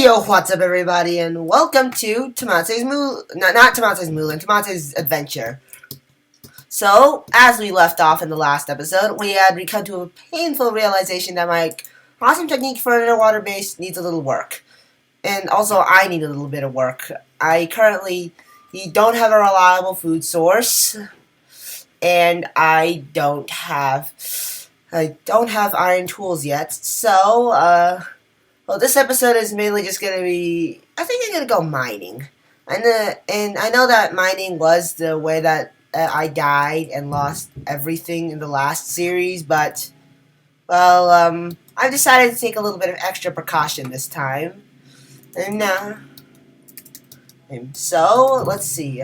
Yo, what's up, everybody, and welcome to Tomatse's not Tomatse's Moulin, Tomatse's Adventure. So, as we left off in the last episode, we had come to a painful realization that my awesome technique for an underwater base needs a little work. And also, I need a little bit of work. I currently don't have a reliable food source, and I don't have iron tools yet, so, well, this episode is mainly just gonna be. I think I'm gonna go mining, and I know that mining was the way that I died and lost everything in the last series, but well, I've decided to take a little bit of extra precaution this time, and so let's see.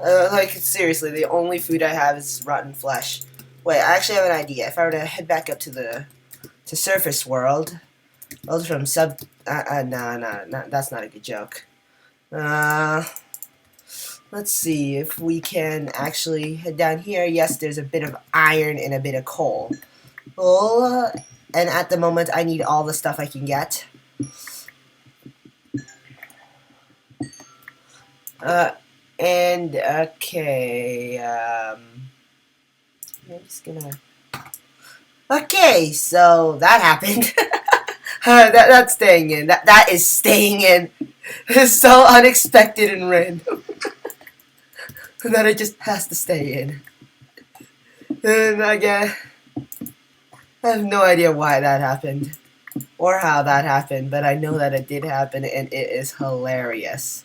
Like seriously, the only food I have is rotten flesh. Wait, I actually have an idea. If I were to head back up to surface world. Those from sub. No, that's not a good joke. Let's see if we can actually head down here. Yes, there's a bit of iron and a bit of coal. Well, and at the moment, I need all the stuff I can get. And okay. I'm just gonna. Okay, so that happened. That's staying in. That is staying in. It's so unexpected and random that it just has to stay in. And I have no idea why that happened or how that happened, but I know that it did happen, and it is hilarious.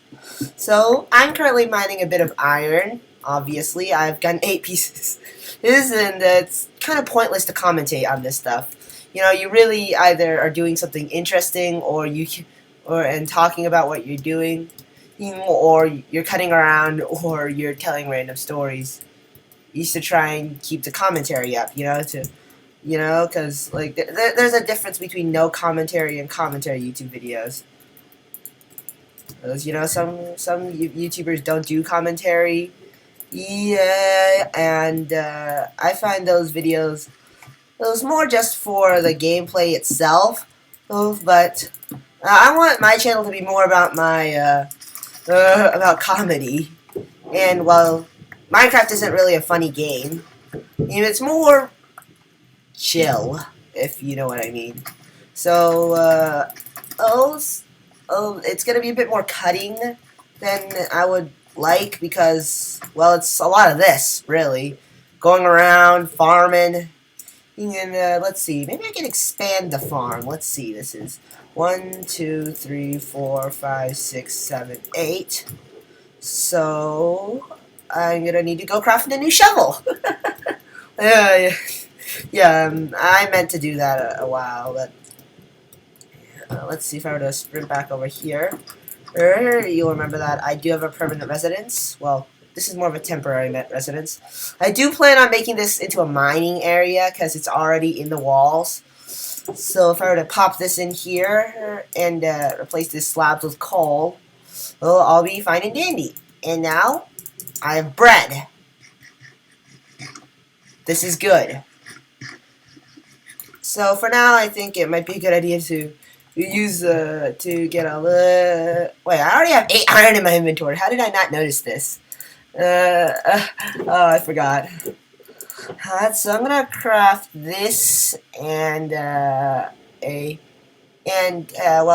So I'm currently mining a bit of iron. Obviously, I've gotten 8 pieces. And it's kind of pointless to commentate on this stuff. You know, you really either are doing something interesting, or and talking about what you're doing, or you're cutting around, or you're telling random stories. You should try and keep the commentary up, because like there's a difference between no commentary and commentary YouTube videos. Because some YouTubers don't do commentary. Yeah, and I find those videos. It was more just for the gameplay itself, but I want my channel to be more about about comedy. And while Minecraft isn't really a funny game, it's more chill, if you know what I mean. So, it's gonna be a bit more cutting than I would like because, well, it's a lot of this, really. Going around, farming. And let's see, maybe I can expand the farm. Let's see, this is 1, 2, 3, 4, 5, 6, 7, 8. So I'm gonna need to go craft a new shovel. I meant to do that a while, but let's see if I were to sprint back over here. You'll remember that I do have a permanent residence. Well, this is more of a temporary residence. I do plan on making this into a mining area because it's already in the walls. So if I were to pop this in here and replace this slabs with coal, well, I'll be fine and dandy. And now, I have bread. This is good. So for now, I think it might be a good idea to use to get a little. Wait, I already have 8 iron in my inventory. How did I not notice this? Oh, I forgot. So I'm gonna craft this and well,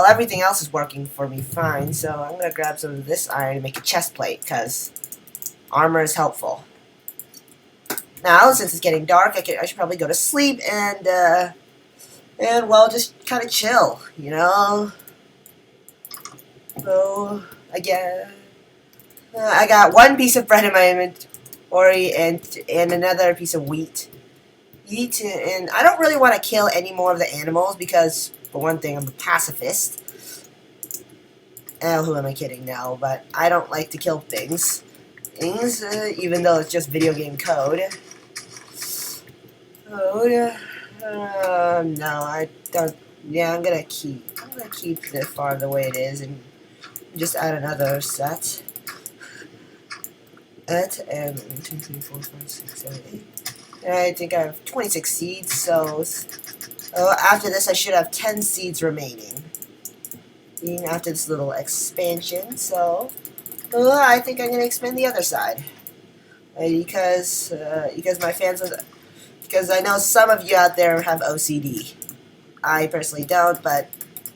everything else is working for me fine. So I'm gonna grab some of this iron and make a chest plate because armor is helpful. Now, since it's getting dark, I should probably go to sleep and well, just kind of chill, So again. I got 1 piece of bread in my inventory and another piece of wheat. And I don't really want to kill any more of the animals because, for one thing, I'm a pacifist. Who am I kidding now? But I don't like to kill things. Even though it's just video game code. No, I don't. Yeah, I'm gonna keep the farm the way it is and just add another set. And 1, 2, 3, 4, 5, 6, 7, 8. And I think I have 26 seeds, so after this I should have 10 seeds remaining. after this little expansion. So I think I'm gonna expand the other side because my fans because I know some of you out there have OCD. I personally don't, but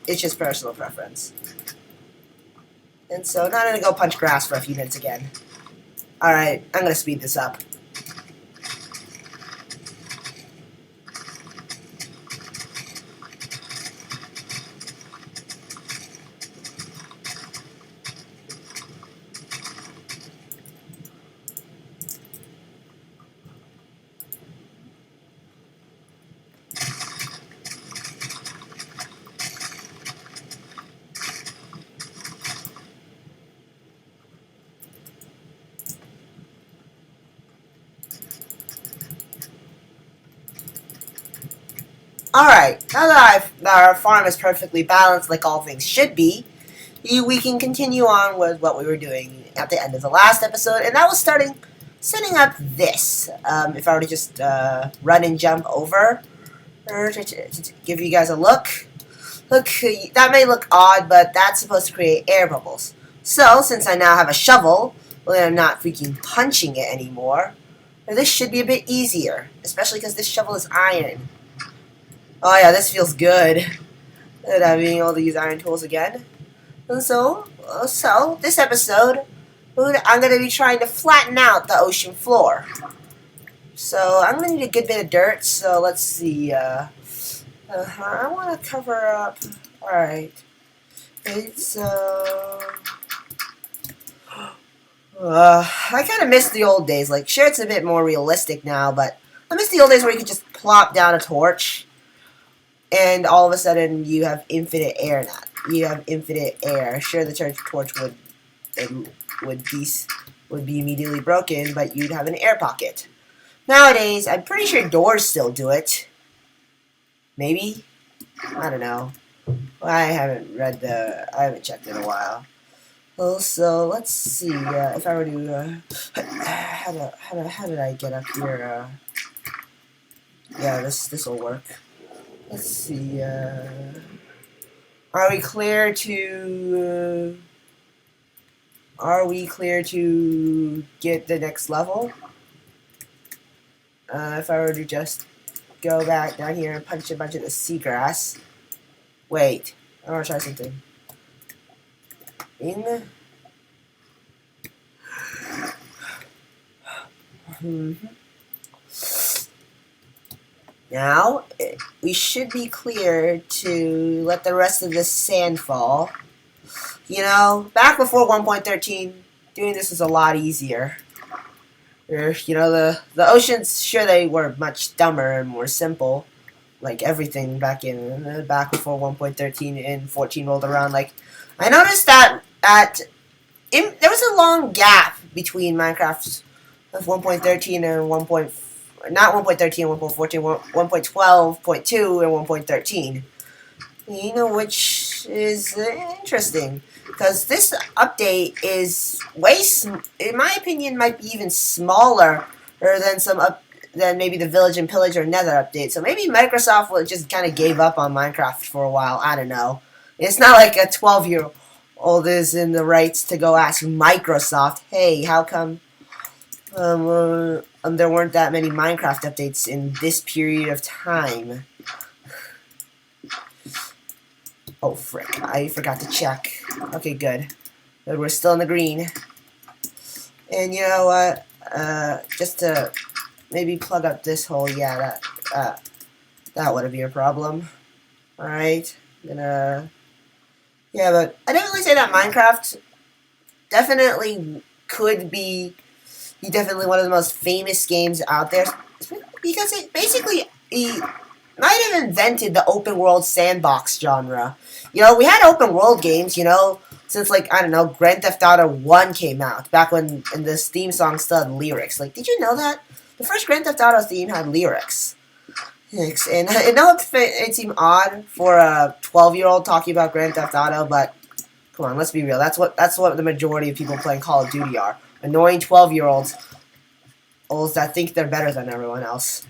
it's just personal preference. And so now I'm gonna go punch grass for a few minutes again. All right, I'm gonna speed this up. Alright, now that our farm is perfectly balanced like all things should be, we can continue on with what we were doing at the end of the last episode, and that was setting up this. If I were to just run and jump over, to give you guys a look. Look, that may look odd, but that's supposed to create air bubbles. So, since I now have a shovel, well, I'm not freaking punching it anymore, this should be a bit easier, especially because this shovel is iron. Oh yeah, this feels good. And being able to use iron tools again. And so this episode, I'm going to be trying to flatten out the ocean floor. So I'm going to need a good bit of dirt. So let's see. I want to cover up. All right. It's I kind of miss the old days. Like, sure, it's a bit more realistic now, but I miss the old days where you could just plop down a torch and all of a sudden you have infinite air now. You have infinite air. Sure, the torch would be immediately broken, but you'd have an air pocket. Nowadays, I'm pretty sure doors still do it. Maybe? I don't know. I haven't checked in a while. Well, so let's see. If I were to, how did I get up here? Yeah, this will work. Let's see, are we clear to get the next level? If I were to just go back down here and punch a bunch of the seagrass. Wait, I want to try something. Now, we should be clear to let the rest of this sand fall. You know, back before 1.13, doing this was a lot easier. You know, the oceans, sure, they were much dumber and more simple. Like everything back before 1.13 and 14 rolled around. Like, I noticed that there was a long gap between Minecraft of 1.13 and 1. Not 1.13, 1.14, 1.12.2, and 1.13. You know, which is interesting. Because this update is in my opinion, might be even smaller than maybe the Village and Pillage or Nether update. So maybe Microsoft just kind of gave up on Minecraft for a while. I don't know. It's not like a 12-year-old is in the rights to go ask Microsoft, hey, how come there weren't that many Minecraft updates in this period of time. Oh, frick. I forgot to check. Okay, good. Good, we're still in the green. And you know what? Just to maybe plug up this hole. Yeah, that wouldn't be a problem. Alright. Yeah, but I definitely say that Minecraft definitely could be definitely one of the most famous games out there, because it might have invented the open world sandbox genre. You know, we had open world games, you know, since, like, I don't know, Grand Theft Auto 1 came out, back when this theme song still had lyrics. Like, did you know that? The first Grand Theft Auto theme had lyrics. And I know it seemed odd for a 12-year-old talking about Grand Theft Auto, but come on, let's be real. That's what the majority of people playing Call of Duty are. Annoying 12-year-olds that think they're better than everyone else.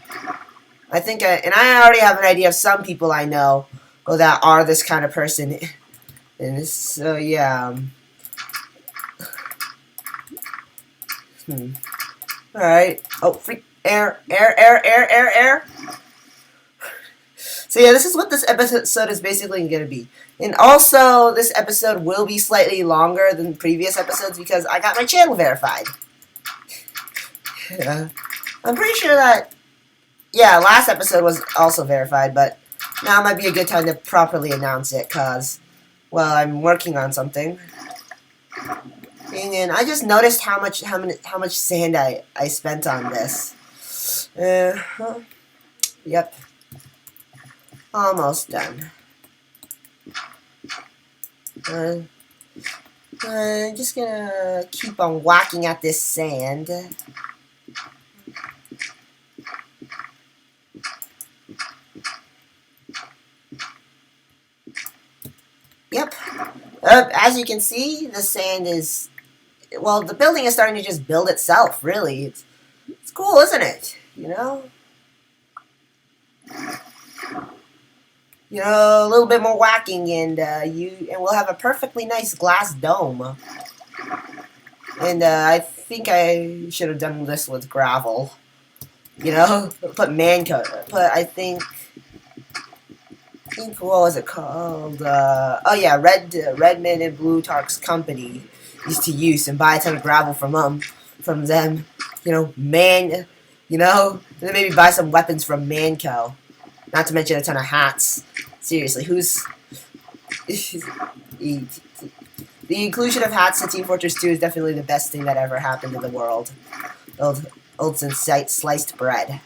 I think, and I already have an idea of some people I know that are this kind of person. And this, so yeah. All right. Oh, freak! Air. So yeah, this is what this episode is basically going to be. And also, this episode will be slightly longer than previous episodes because I got my channel verified. Yeah. I'm pretty sure that, yeah, last episode was also verified, but now might be a good time to properly announce it because, well, I'm working on something. And I just noticed how much sand I spent on this. Yep. Almost done. I'm just gonna keep on whacking at this sand. Yep. As you can see, the sand is... Well, the building is starting to just build itself, really. It's cool, isn't it? You know? A little bit more whacking, and we'll have a perfectly nice glass dome. And I think I should have done this with gravel. Put man coat. I think what was it called? Oh yeah, Redmond and Blue Tark's company used to use and buy a ton of gravel from them. And then maybe buy some weapons from Manco. Not to mention a ton of hats. Seriously, the inclusion of hats in Team Fortress 2 is definitely the best thing that ever happened in the world. Old since sliced bread.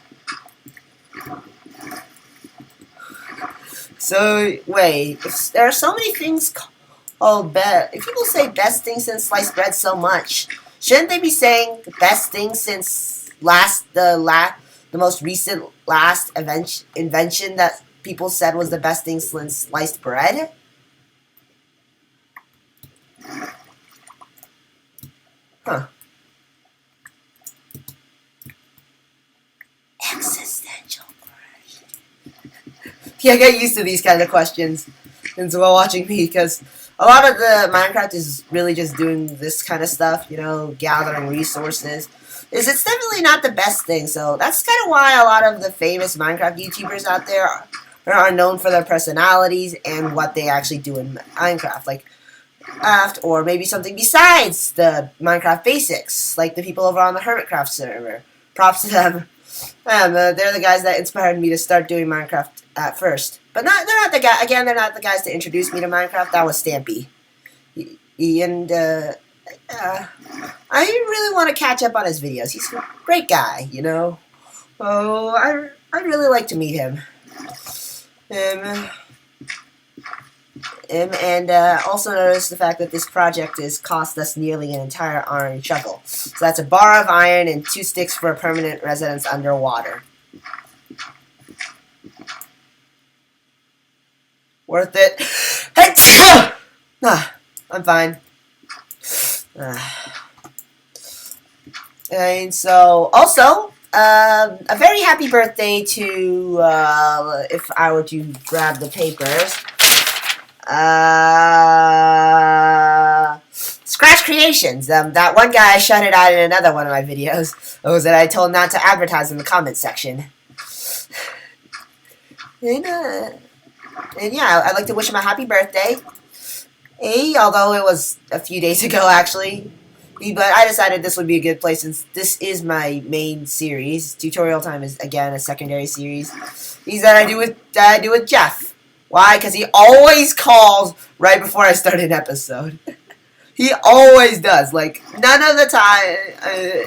So, wait, if there are so many things called if people say best thing since sliced bread so much, shouldn't they be saying best thing since the most recent invention that people said was the best thing since sliced bread? Huh. Existential question. Yeah, get used to these kind of questions while watching me, because a lot of the Minecraft is really just doing this kind of stuff, gathering resources. It's definitely not the best thing, so that's kind of why a lot of the famous Minecraft YouTubers out there are known for their personalities and what they actually do in Minecraft, like or maybe something besides the Minecraft basics, like the people over on the Hermitcraft server. Props to them. They're the guys that inspired me to start doing Minecraft at first. But they're not the guy. Again, they're not the guys to introduce me to Minecraft. That was Stampy. And I really want to catch up on his videos. He's a great guy, Oh, I'd really like to meet him. And also notice the fact that this project has cost us nearly an entire iron shovel. So that's a bar of iron and 2 sticks for a permanent residence underwater. Worth it. I'm fine. And so, also, a very happy birthday to, if I were to grab the papers, Scratch Creations. That one guy shouted out in another one of my videos was that I told not to advertise in the comments section. And yeah, I'd like to wish him a happy birthday. Although it was a few days ago, actually. But I decided this would be a good place since this is my main series. Tutorial Time is, again, a secondary series. These that I do with Jeff. Why? Because he always calls right before I start an episode. He always does. Like, none of the time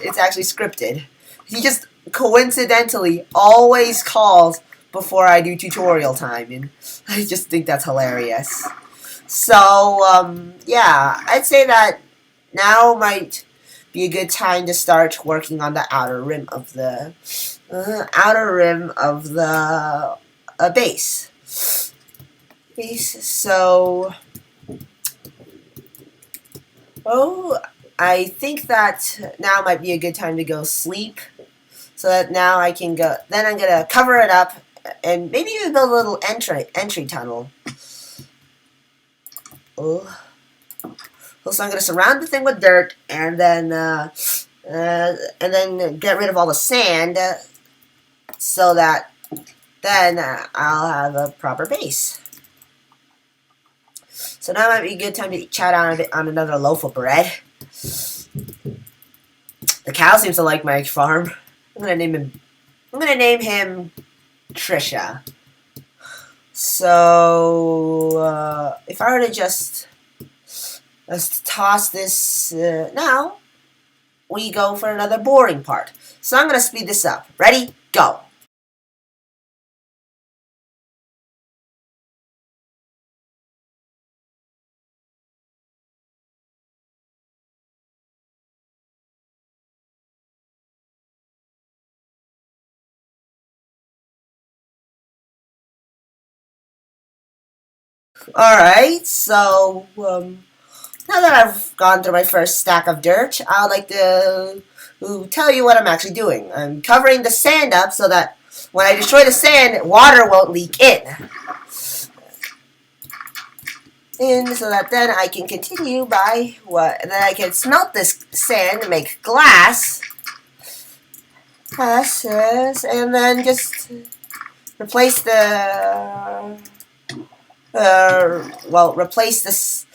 it's actually scripted. He just coincidentally always calls before I do tutorial time, and I just think that's hilarious. So, yeah, I'd say that now might be a good time to start working on the outer rim of the base. So, I think that now might be a good time to go sleep, so that now I can go. Then I'm gonna cover it up and maybe even build a little entry tunnel. Oh. So I'm gonna surround the thing with dirt, and then get rid of all the sand, so that then I'll have a proper base. So now might be a good time to chat on another loaf of bread. The cow seems to like my farm. I'm gonna name him Trisha. So if I were to just let's toss this now, we go for another boring part. So I'm gonna speed this up. Ready? Go. Alright, so now that I've gone through my first stack of dirt, I would like to tell you what I'm actually doing. I'm covering the sand up so that when I destroy the sand, water won't leak in. And so that then I can continue by then I can smelt this sand and make glasses, and then just replace the replace this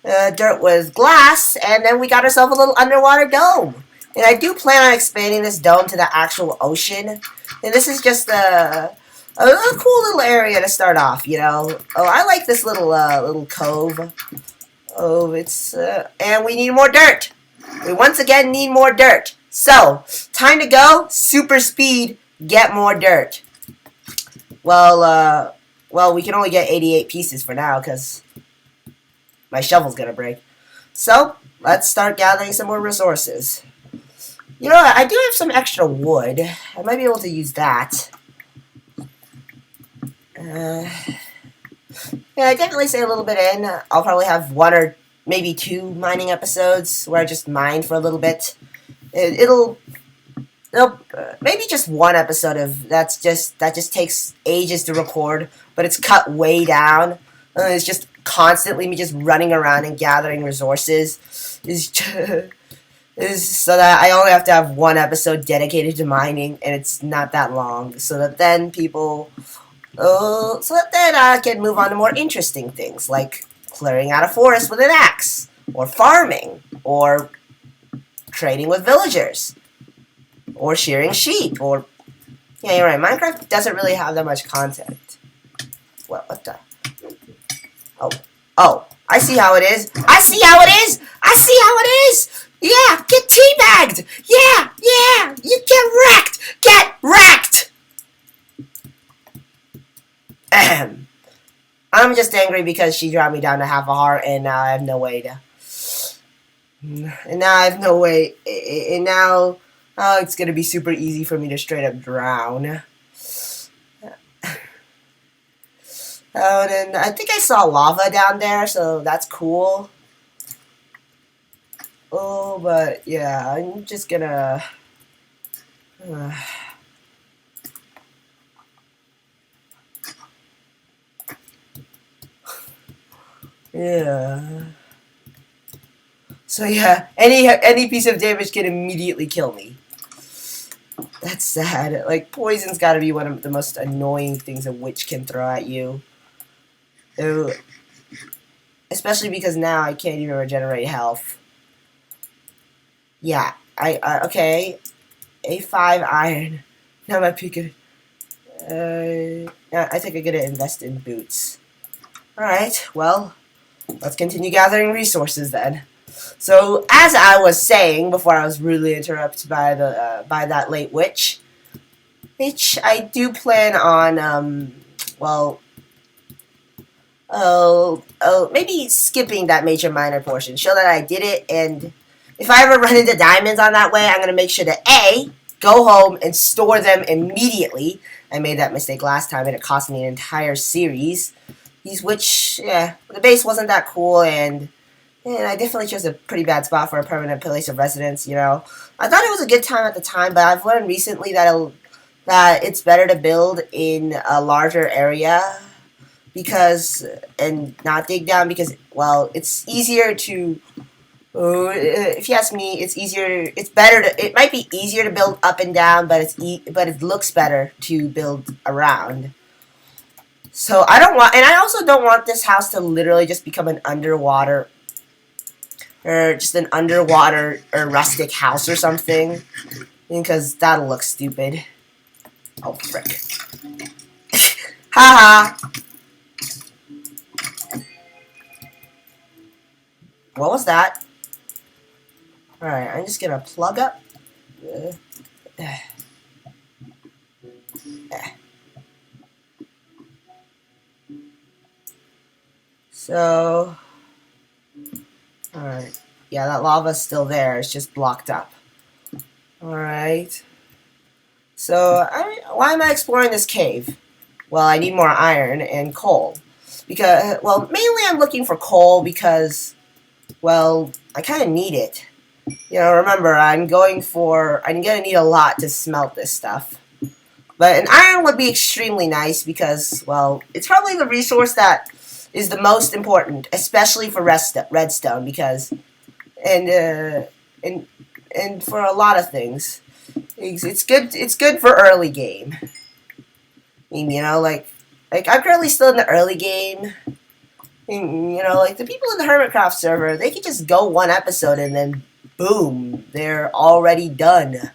dirt with glass, and then we got ourselves a little underwater dome. And I do plan on expanding this dome to the actual ocean. And this is just a cool little area to start off, you know. Oh, I like this little cove. Oh, and we need more dirt. We once again need more dirt. So, time to go. Super speed. Get more dirt. Well, we can only get 88 pieces for now because my shovel's gonna break. So, let's start gathering some more resources. You know what? I do have some extra wood. I might be able to use that. Yeah, I definitely say a little bit in. I'll probably have one or maybe two mining episodes where I just mine for a little bit. It'll maybe just one episode of that just takes ages to record, but it's cut way down. It's just constantly me just running around and gathering resources. Is so that I only have to have one episode dedicated to mining, and it's not that long, so that then I can move on to more interesting things, like clearing out a forest with an axe, or farming, or trading with villagers, or shearing sheep, or... Yeah, you're right, Minecraft doesn't really have that much content. What the... Oh, I see how it is! I see how it is! I see how it is! Yeah, get teabagged! Yeah! You get wrecked! Get wrecked! Ahem. I'm just angry because she dropped me down to half a heart, and now I have no way to... And now I have no way... And now... Oh, it's gonna be super easy for me to straight up drown. Oh, and then I think I saw lava down there, so that's cool. Oh, but yeah, I'm just gonna... yeah. So yeah, any piece of damage can immediately kill me. That's sad. Like, poison's gotta be one of the most annoying things a witch can throw at you. Ew. Especially because now I can't even regenerate health. Yeah, okay. A5 iron. Now my pick. I think I'm gonna invest in boots. Alright, well, let's continue gathering resources then. So, as I was saying before I was rudely interrupted by by that late witch, which I do plan on, maybe skipping that major minor portion, show that I did it, and if I ever run into diamonds on that way, I'm gonna make sure to A, go home and store them immediately. I made that mistake last time, and it cost me an entire series. The base wasn't that cool, and I definitely chose a pretty bad spot for a permanent place of residence, you know. I thought it was a good time at the time, but I've learned recently that it's better to build in a larger area because and not dig down because well, it's easier to. If you ask me, it's easier. It's better to. It might be easier to build up and down, but but it looks better to build around. So I don't want, and I also don't want this house to literally just become an underwater, or just an underwater or rustic house or something, because that'll look stupid. Oh frick! Haha. What was that? All right, I'm just gonna plug up. Uh, So, all right, yeah, that lava's still there. It's just blocked up. All right. So, why am I exploring this cave? Well, I need more iron and coal. Because, well, mainly I'm looking for coal because, well, I kind of need it. You know, remember, I'm gonna need a lot to smelt this stuff. But an iron would be extremely nice because, well, it's probably the resource that is the most important, especially for redstone, because, and, and, and for a lot of things. It's good for early game. I mean, you know, like I'm currently still in the early game. And, you know, like the people in the Hermitcraft server, they can just go one episode and then boom, they're already done.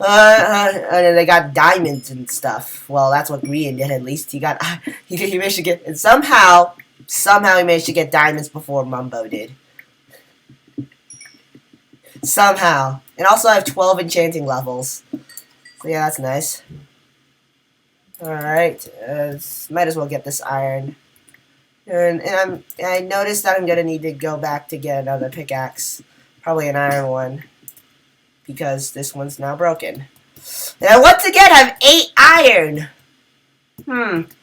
And then they got diamonds and stuff. Well, that's what Grian did. At least he got he managed to get, and somehow he managed to get diamonds before Mumbo did. Somehow, and also I have 12 enchanting levels. So yeah, that's nice. All right, might as well get this iron. I noticed that I'm gonna need to go back to get another pickaxe, probably an iron one, because this one's now broken. And I once again have 8 iron.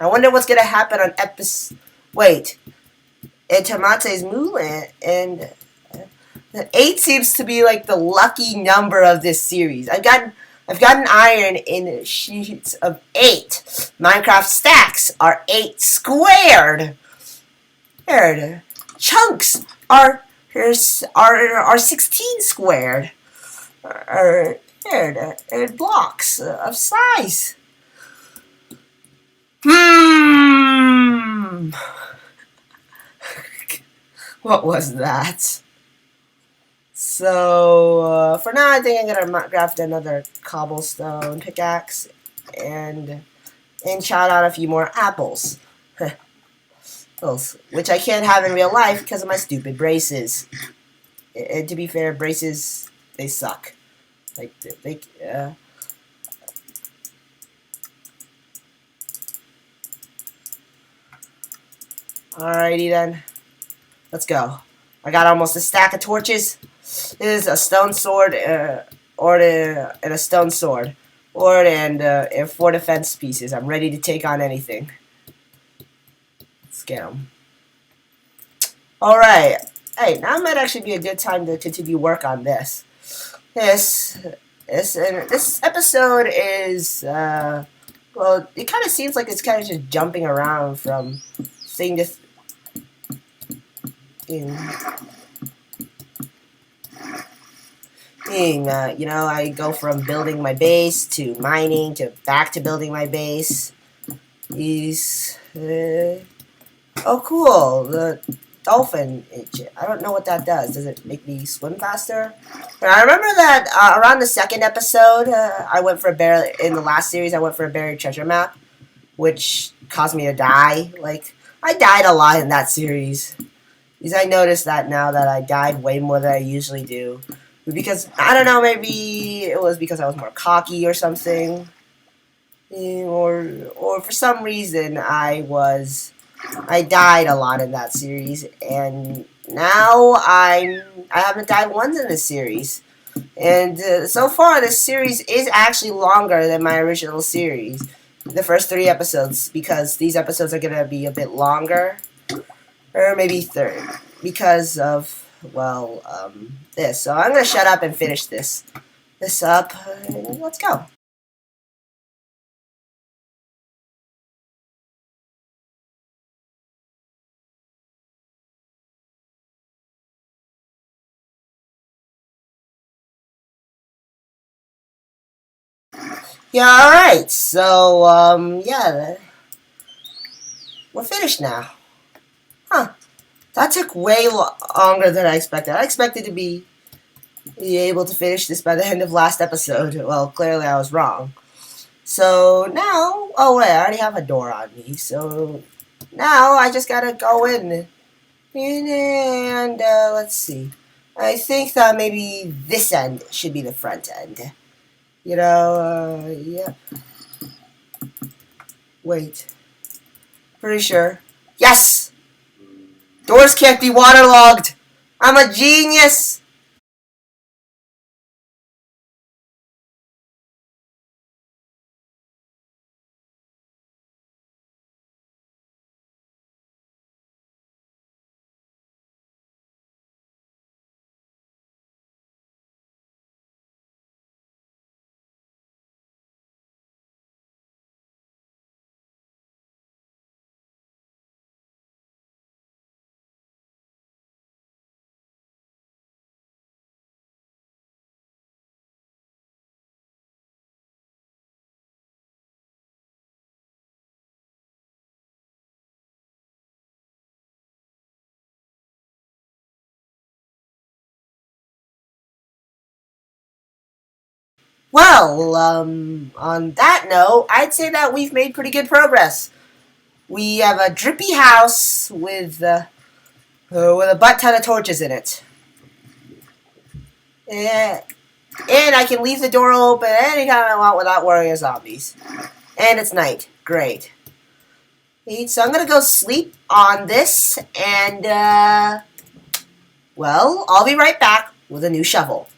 I wonder what's gonna happen on episode. Wait, and Tomatse's Moolan, and 8 seems to be like the lucky number of this series. I've gotten iron in sheets of 8. Minecraft stacks are 8 squared. There, chunks are 16 squared. There, blocks of size. What was that? So, for now, I think I'm gonna craft another cobblestone pickaxe and shout out a few more apples. Which I can't have in real life because of my stupid braces. And to be fair, braces, they suck. Like, Alrighty then. Let's go. I got almost a stack of torches. This is a stone sword, and a stone sword. And 4 defense pieces. I'm ready to take on anything. Let's get them. Alright. Hey, now might actually be a good time to continue work on this. This episode is, well, it kind of seems like it's kind of just jumping around from thing to thing. You know, I go from building my base to mining to back to building my base. Oh, cool. The dolphin. I don't know what that does. Does it make me swim faster? But I remember that around the second episode, I went for a in the last series, I went for a buried treasure map, which caused me to die. Like, I died a lot in that series. Because I noticed that now that I died way more than I usually do. Because, I don't know, maybe it was because I was more cocky or something. Or for some reason I died a lot in that series, and now I haven't died once in this series. And so far, this series is actually longer than my original series, the first 3 episodes, because these episodes are gonna be a bit longer, or maybe third, because of this. So I'm gonna shut up and finish this up. Let's go. Yeah, alright. So, yeah, we're finished now. Huh. That took way longer than I expected. I expected to be able to finish this by the end of last episode. Well, clearly I was wrong. So now, oh wait, I already have a door on me. So now I just gotta go in. And let's see. I think that maybe this end should be the front end. Yeah. Wait. Pretty sure. Yes! Doors can't be waterlogged! I'm a genius! Well, on that note, I'd say that we've made pretty good progress. We have a drippy house with a butt ton of torches in it. And, and I can leave the door open anytime I want without worrying of zombies. And it's night. Great. So I'm gonna go sleep on this, and, well, I'll be right back with a new shovel.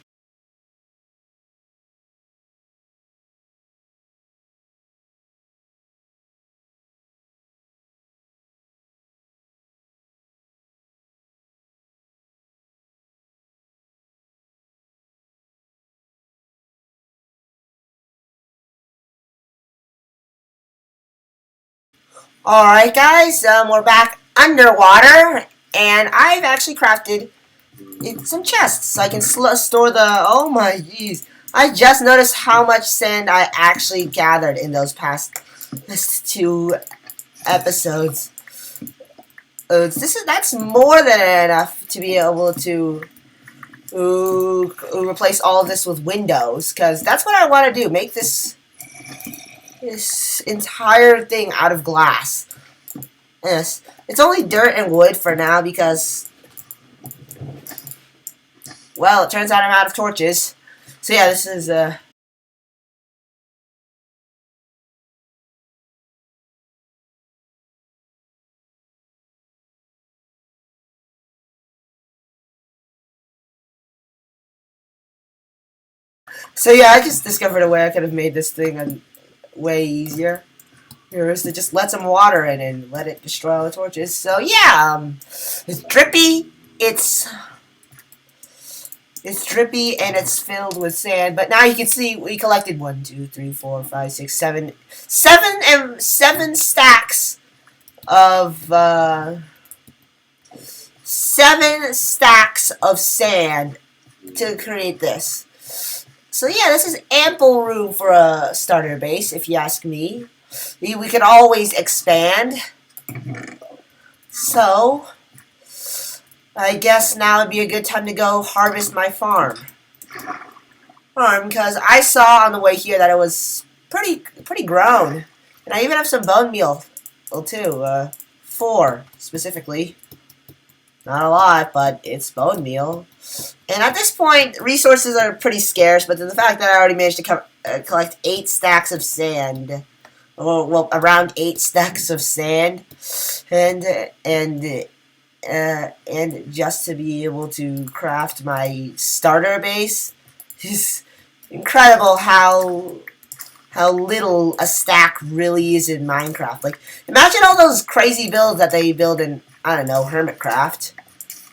Alright, guys, we're back underwater, and I've actually crafted some chests so I can store the. Oh my jeez. I just noticed how much sand I actually gathered in those past two episodes. That's more than enough to be able to replace all of this with windows, because that's what I want to do. Make this entire thing out of glass. Yes, it's only dirt and wood for now because, well, it turns out I'm out of torches. So yeah, this is So yeah, I just discovered a way I could have made this thing way easier. Here is to just let some water in and let it destroy all the torches. So yeah, it's drippy. It's drippy and it's filled with sand. But now you can see we collected 7 stacks of 7 stacks of sand to create this. So yeah, this is ample room for a starter base, if you ask me. We could always expand. So I guess now would be a good time to go harvest my farm, because I saw on the way here that it was pretty grown, and I even have some bone meal, too. 4 specifically. Not a lot, but it's bone meal. And at this point, resources are pretty scarce, but the fact that I already managed to collect 8 stacks of sand, well, around 8 stacks of sand, and just to be able to craft my starter base is incredible. How little a stack really is in Minecraft. Like, imagine all those crazy builds that they build in, I don't know, Hermitcraft.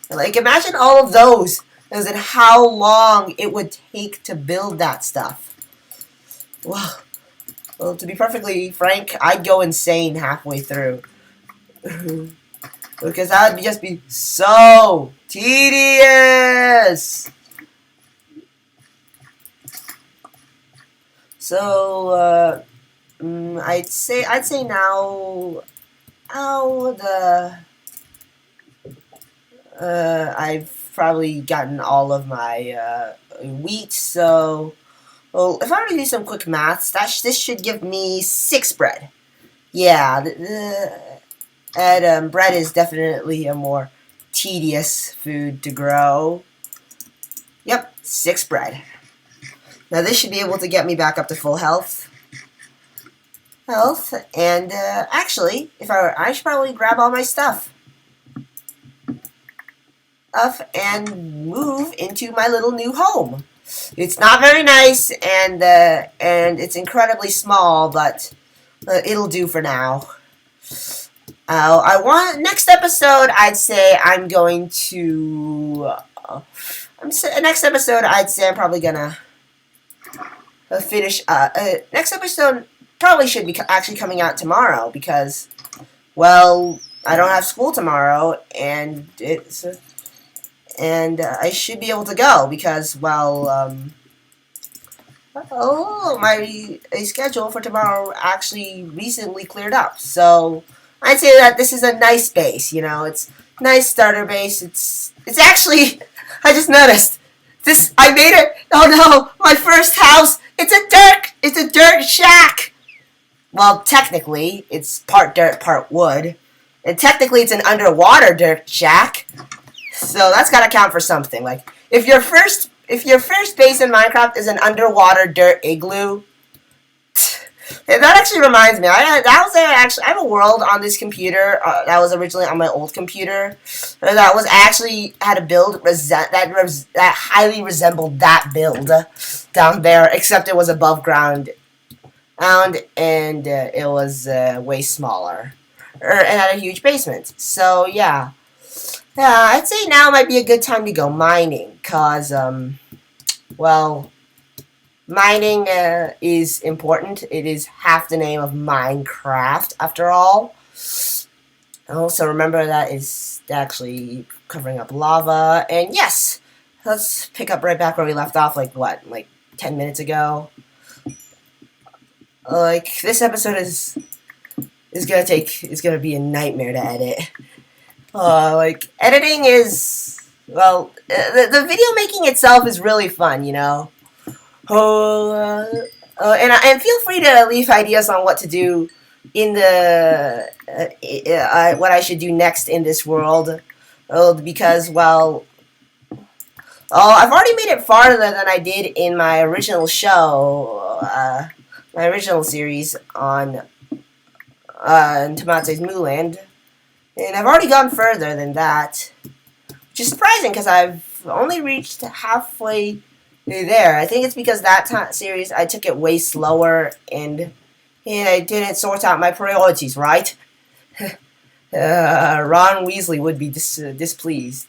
Like, imagine all of those, and how long it would take to build that stuff. Well, to be perfectly frank, I'd go insane halfway through. Because that would just be so tedious. So I'd say now. Oh, I've probably gotten all of my wheat. So, well, if I were to do some quick maths, this should give me 6 bread. Yeah, and bread is definitely a more tedious food to grow. Yep, 6 bread. Now this should be able to get me back up to full health, and actually, if I should probably grab all my stuff up and move into my little new home. It's not very nice, and it's incredibly small, but it'll do for now. I want next episode. I'd say I'm going to. Next episode. I'd say I'm probably gonna finish. Next episode probably should be actually coming out tomorrow because, well, I don't have school tomorrow, and I should be able to go because, well, my schedule for tomorrow actually recently cleared up. So I'd say that this is a nice base. It's nice starter base. It's actually I just noticed this. I made it. Oh no, my first house. It's a dirt shack. Well, technically, it's part dirt, part wood, and technically, it's an underwater dirt shack. So that's gotta count for something. Like if your first base in Minecraft is an underwater dirt igloo, that actually reminds me. I have a world on this computer that was originally on my old computer that was actually had a build that highly resembled that build down there, except it was above ground, and it was way smaller, and had a huge basement. So yeah. Yeah, I'd say now might be a good time to go mining, cause well, mining is important. It is half the name of Minecraft, after all. Also, remember that is actually covering up lava. And yes, let's pick up right back where we left off. Like 10 minutes ago. Like this episode is gonna be a nightmare to edit. Like editing is the video making itself is really fun. And feel free to leave ideas on what to do in the what I should do next in this world. Because I've already made it farther than I did in my original show, my original series on Tomatse's Mooland. And I've already gone further than that, which is surprising because I've only reached halfway there. I think it's because that series I took it way slower and I didn't sort out my priorities right. Ron Weasley would be displeased.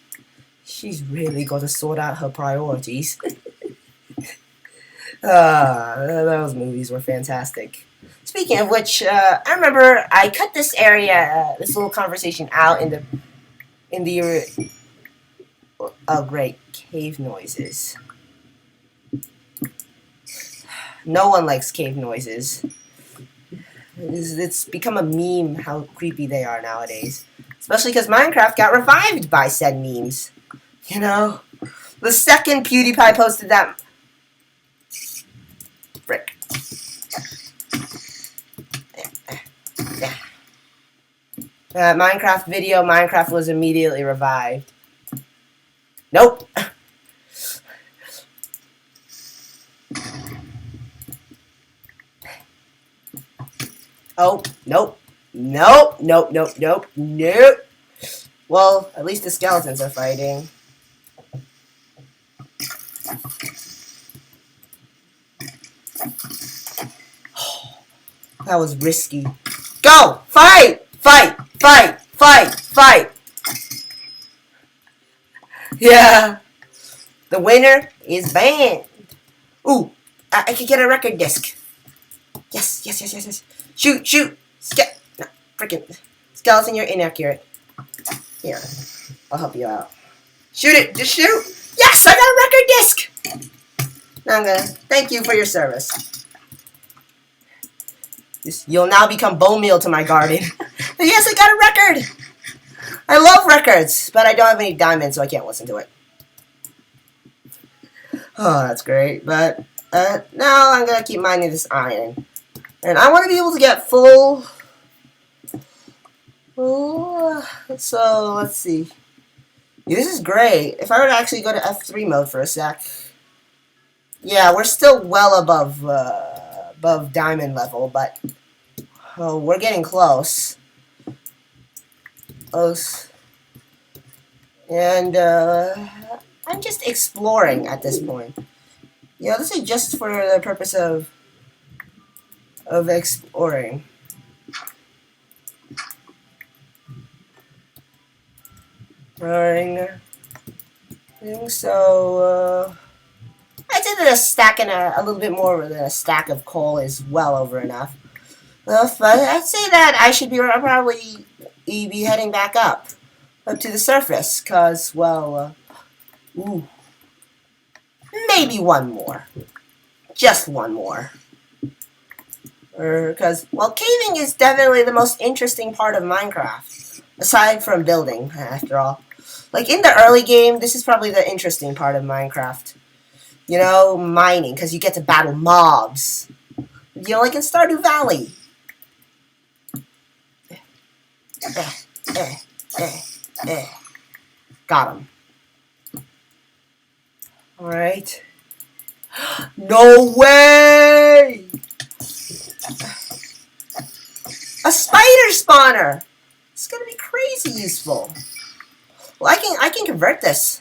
She's really got to sort out her priorities. Those movies were fantastic. Speaking of which, I remember I cut this area, this little conversation out in the oh great, cave noises. No one likes cave noises. It's become a meme how creepy they are nowadays. Especially because Minecraft got revived by said memes. The second PewDiePie posted that. Frick. Minecraft video, Minecraft was immediately revived. Nope. Oh, nope. Nope, nope, nope, nope, nope. Well, at least the skeletons are fighting. That was risky. Go! Fight! Fight! Fight! Fight! Fight! Yeah. The winner is banned. Ooh, I could get a record disc. Yes, yes, yes, yes, yes. Shoot, shoot. No, freaking skeleton, you're inaccurate. Here, I'll help you out. Shoot it, just shoot. Yes, I got a record disc. Now I'm gonna thank you for your service. You'll now become bone meal to my garden. Yes, I got a record. I love records, but I don't have any diamonds, so I can't listen to it. Oh, that's great. But now I'm gonna keep mining this iron, and I want to be able to get full. So let's see. This is great. If I were to actually go to F3 mode for a sec, yeah, we're still well above diamond level, but we're getting close. Close. And I'm just exploring at this point. You know, this is just for the purpose of exploring. Exploring. So, I'd say that a stack and a little bit more than a stack of coal is well over enough. But I'd say that I should be probably be heading back up to the surface, cause well, ooh, maybe one more, just one more. Because well, caving is definitely the most interesting part of Minecraft, aside from building. After all, like in the early game, this is probably the interesting part of Minecraft. You know, mining, because you get to battle mobs. You know, like in Stardew Valley. Got him. Alright. No way! A spider spawner! It's gonna be crazy useful. Well, I can convert this.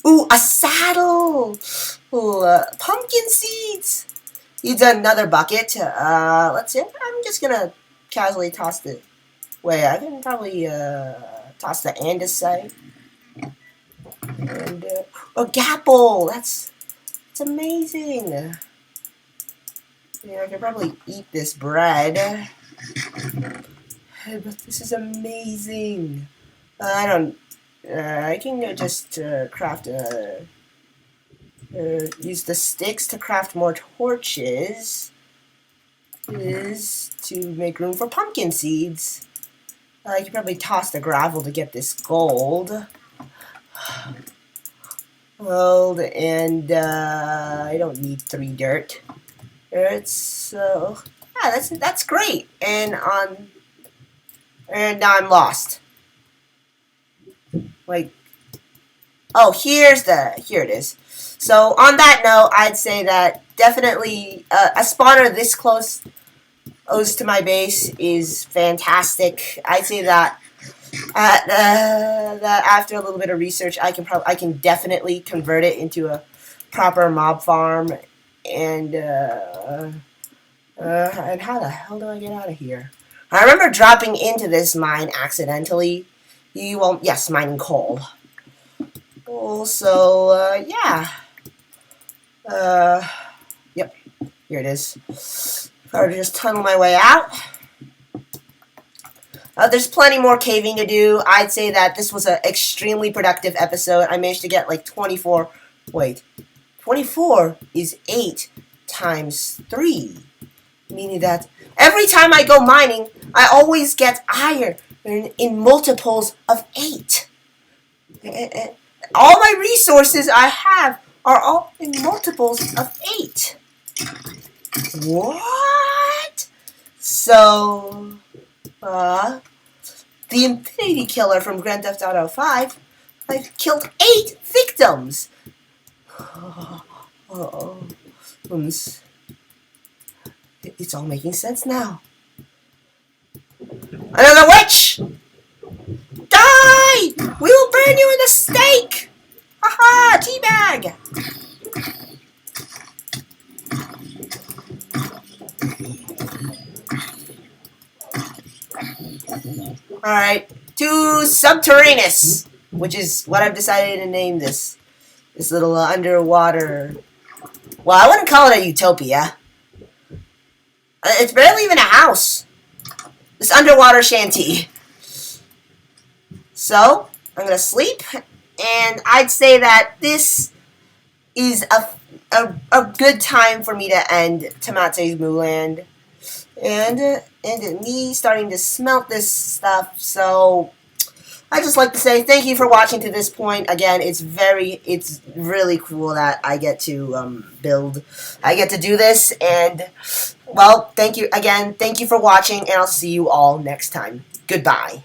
Ooh, a saddle! Ooh, pumpkin seeds! Needs another bucket. Let's see. I'm just gonna casually toss it. Wait, I can probably toss the andesite. And a gapple. That's amazing. Yeah, I could probably eat this bread. But this is amazing. I don't. I can just craft. Use the sticks to craft more torches. Is to make room for pumpkin seeds. I could probably toss the gravel to get this gold. Gold, and I don't need 3 dirt. So yeah, that's great. And now I'm lost. Like, oh, here it is. So on that note, I'd say that definitely a spawner this close to my base is fantastic. I'd say that that after a little bit of research, I can definitely convert it into a proper mob farm. And how the hell do I get out of here? I remember dropping into this mine accidentally. Yes, mining coal. Also, yeah. Yep, here it is. If I were to just tunnel my way out. There's plenty more caving to do. I'd say that this was an extremely productive episode. I managed to get like 24. Wait, 24 is 8 times 3. Meaning that every time I go mining, I always get iron in multiples of 8. All my resources I have are all in multiples of 8. What? So, the Infinity Killer from Grand Theft Auto 5, I've killed 8 victims. It's all making sense now. Another witch! Die! We will burn you in the stake! Haha! Teabag! Alright, to Subterraneous, which is what I've decided to name this little underwater. Well, I wouldn't call it a utopia. It's barely even a house. This underwater shanty. So, I'm gonna sleep, and I'd say that this is a good time for me to end Tomatse's Mooland. and me starting to smelt this stuff. So I just like to say thank you for watching to this point. Again, it's really cool that I get to build, I get to do this, and well, thank you again. Thank you for watching, and I'll see you all next time. Goodbye.